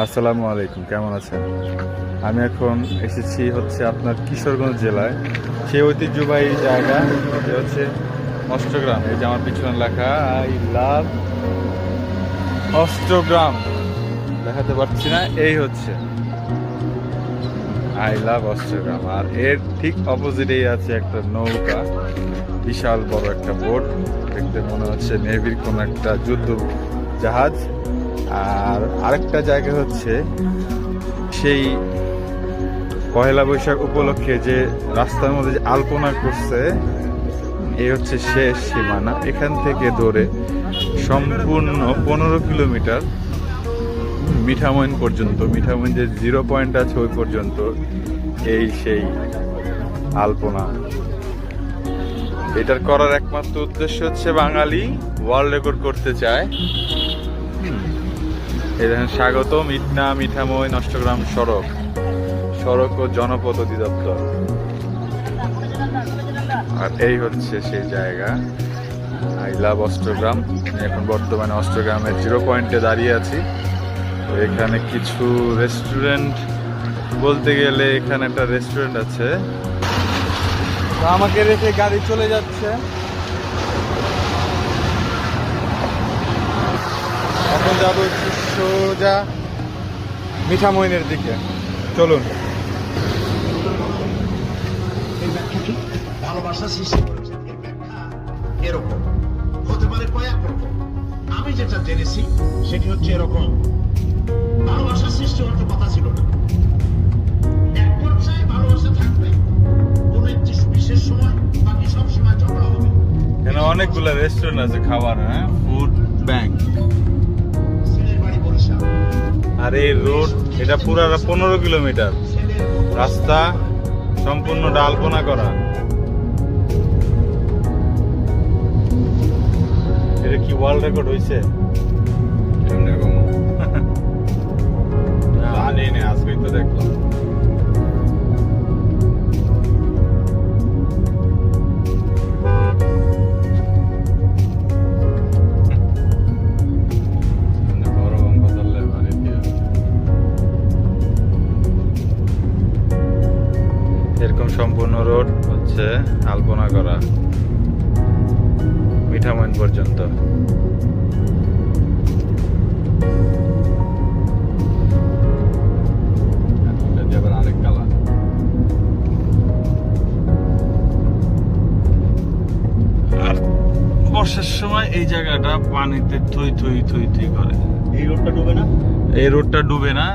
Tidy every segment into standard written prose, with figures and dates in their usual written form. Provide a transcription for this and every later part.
আসসালামু আলাইকুম, কেমন আছেন? আমি এখন এসেছি হচ্ছে আপনার কিশোরগঞ্জ জেলায় সেই ঐতিহ্যবাহী জায়গা যে হচ্ছে অষ্টগ্রাম। এই যে আমার পিছনে লেখা আই লাভ অষ্টগ্রাম, দেখাতে পারছি না, এই হচ্ছে আই লাভ অষ্টগ্রাম। আর এর ঠিক অপোজিটেই আছে একটা নৌকা, বিশাল বড় একটা বোট, দেখতে মনে হচ্ছে নেভির কোনো একটা যুদ্ধ জাহাজ। আর আরেকটা জায়গা হচ্ছে সেই পহেলা বৈশাখ উপলক্ষে যে রাস্তার মধ্যে যে আলপনা করছে, এই হচ্ছে শেষ সীমানা। এখান থেকে ধরে সম্পূর্ণ 15 কিলোমিটার মিঠামইন পর্যন্ত, মিঠামইন যে 0 পয়েন্ট আছে ওই পর্যন্ত এই সেই আলপনা। এটার করার একমাত্র উদ্দেশ্য হচ্ছে বাঙালি ওয়ার্ল্ড রেকর্ড করতে চায়। এই দেখেন, স্বাগতম ইটনা মিঠামইন অষ্টগ্রাম সড়ক ও জনপথ অধিদপ্তর। আর এই হচ্ছে সেই জায়গা আই লাভ অষ্টগ্রাম। এখন বর্তমানে অষ্টগ্রামের 0 পয়েন্টে দাঁড়িয়ে আছি। তো এখানে কিছু রেস্টুরেন্ট, বলতে গেলে এখানে একটা রেস্টুরেন্ট আছে। তো আমাকে রেখে গাড়ি চলে যাচ্ছে। এখন যাবো হচ্ছে সোজা মিঠামইনের দিকে, চলুন। ভালোবাসা সৃষ্টি করেছেন, এর ব্যাখ্যা এরকম হতে পারে কয়েক রকম। আমি যেটা জেনেছি সেটি হচ্ছে এরকম: ভালোবাসা সৃষ্টি হওয়ার কথা ছিল না, এক পর্যায়ে ভালোবাসা থাকবে, কোন একটি বিশেষ সময়, বাকি সব সময় ঝগড়া হবে। এখানে অনেকগুলো রেস্টুরেন্ট আছে খাবার, হ্যাঁ, ফুড ব্যাংক। ছেলের বাড়ি বরিশাল, আর এই রোড, এটা পুরা 15 কিলোমিটার রাস্তা, সম্পূর্ণ আলপনা করা। এটা কি ওয়ার্ল্ড রেকর্ড হয়েছে? জানি না, আজকেই তো দেখলাম। এরকম সম্পূর্ণ রোড হচ্ছে আলপনা করা মিঠামইন পর্যন্ত। আরেক কালার। আর বর্ষার সময় এই জায়গাটা পানিতে থই থই থই থই করে। এই রোডটা ডুবে না, এই রোডটা ডুবে না,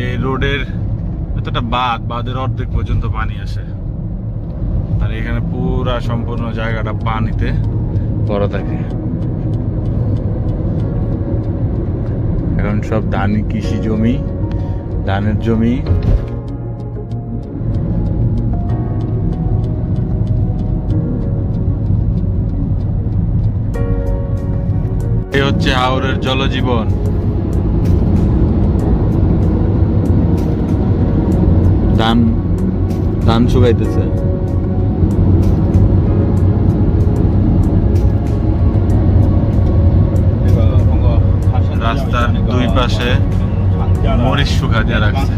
এই রোডের এতটা বাঁধের অর্ধেক পর্যন্ত পানি আসে। আর এখানে পুরা সম্পূর্ণ জায়গাটা পানিতে ভরা থাকে। এখন সব কৃষি জমি, ধানের জমি। এই হচ্ছে হাওরের জলজীবন। ধান শুকাইতেছে। রাস্তার দুই পাশে মরিচ শুকা দিয়ে রাখছে।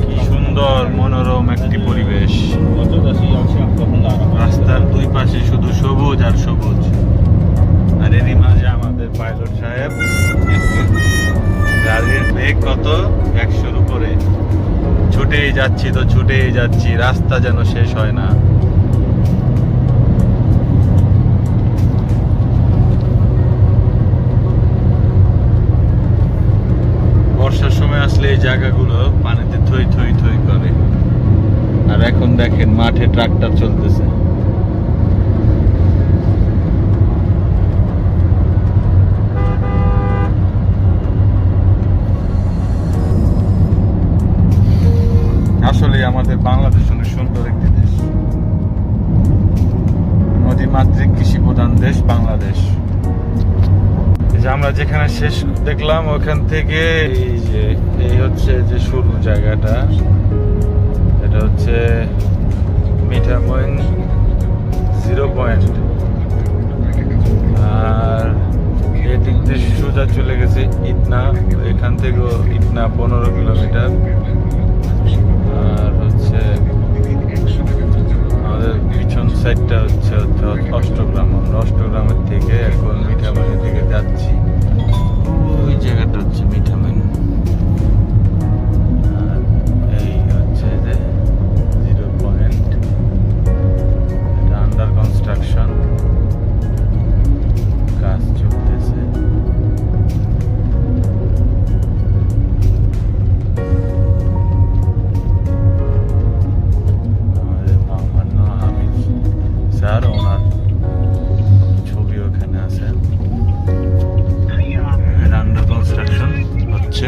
কি সুন্দর মনোরম একটি পরিবেশ। রাস্তার দুই পাশে শুধু সবুজ আর সবুজ। আর এরই মাঝে আমাদের পাইলট সাহেব, গাড়ির বেগ কত, 100-র উপরে। ছুটেই যাচ্ছি তো ছুটেই যাচ্ছি, রাস্তা যেন শেষ হয় না। বর্ষার সময় আসলে এই জায়গাগুলো পানিতে থই থই থই করে। আর এখন দেখেন মাঠে ট্রাক্টর চলতেছে। আসলে আমাদের বাংলাদেশ অনেক সুন্দর একটি দেশ, নদীমাতৃক কৃষি প্রধান দেশ বাংলাদেশ। এই যে আমরা যেখানে শেষ দেখলাম ওখান থেকে এই হচ্ছে যে শুরু জায়গাটা, এটা হচ্ছে মিঠামইন 0 পয়েন্ট। আর এদিক দিয়ে সোজা চলে গেছে ইটনা, এখান থেকেও ইটনা 15 কিলোমিটার। আর হচ্ছে আমাদের পিছন সাইডটা হচ্ছে অষ্টগ্রাম। আমরা অষ্টগ্রামের থেকে এখন মিঠামইনের দিকে যাচ্ছি। ওই জায়গাটা হচ্ছে মিঠামইন। আর এই হচ্ছে যে 0 পয়েন্ট, এটা আন্ডার কনস্ট্রাকশন, কাজ চলতেছে। স্যার ওনার ছবি ওখানে আছে। আন্ডার কনস্ট্রাকশন হচ্ছে।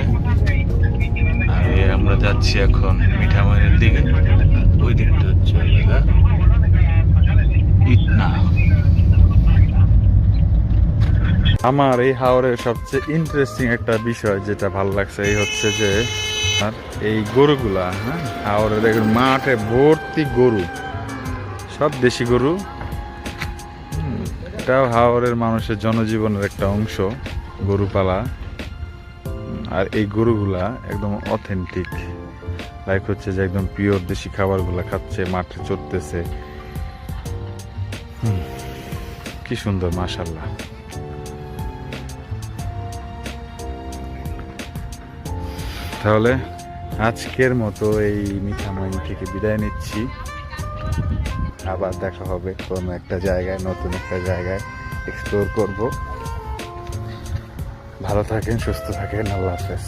আর আমরা যাচ্ছি এখন মিঠামইনের দিকে। ওই দিকটা হচ্ছে ইটনা। আমার এই হাওরের সবচেয়ে ইন্টারেস্টিং একটা বিষয় যেটা ভালো লাগছে এই হচ্ছে যে এই গরুগুলা, হ্যাঁ, হাওরের মাঠে ভর্তি গরু, সব দেশি গরু। এটাও হাওরের মানুষের জনজীবনের একটা অংশ, গরু পালা। আর এই গরুগুলা একদম অথেন্টিক, লাইক হচ্ছে যে একদম পিওর দেশি খাবারগুলা খাচ্ছে, মাঠে চড়তেছে। কি সুন্দর, মাশাআল্লাহ। তাহলে আজকের মতো এই মিঠামইন থেকে বিদায় নিচ্ছি। আবার দেখা হবে কোনো একটা জায়গায়, নতুন একটা জায়গায় এক্সপ্লোর করব। ভালো থাকেন, সুস্থ থাকেন, আল্লাহ হাফেজ।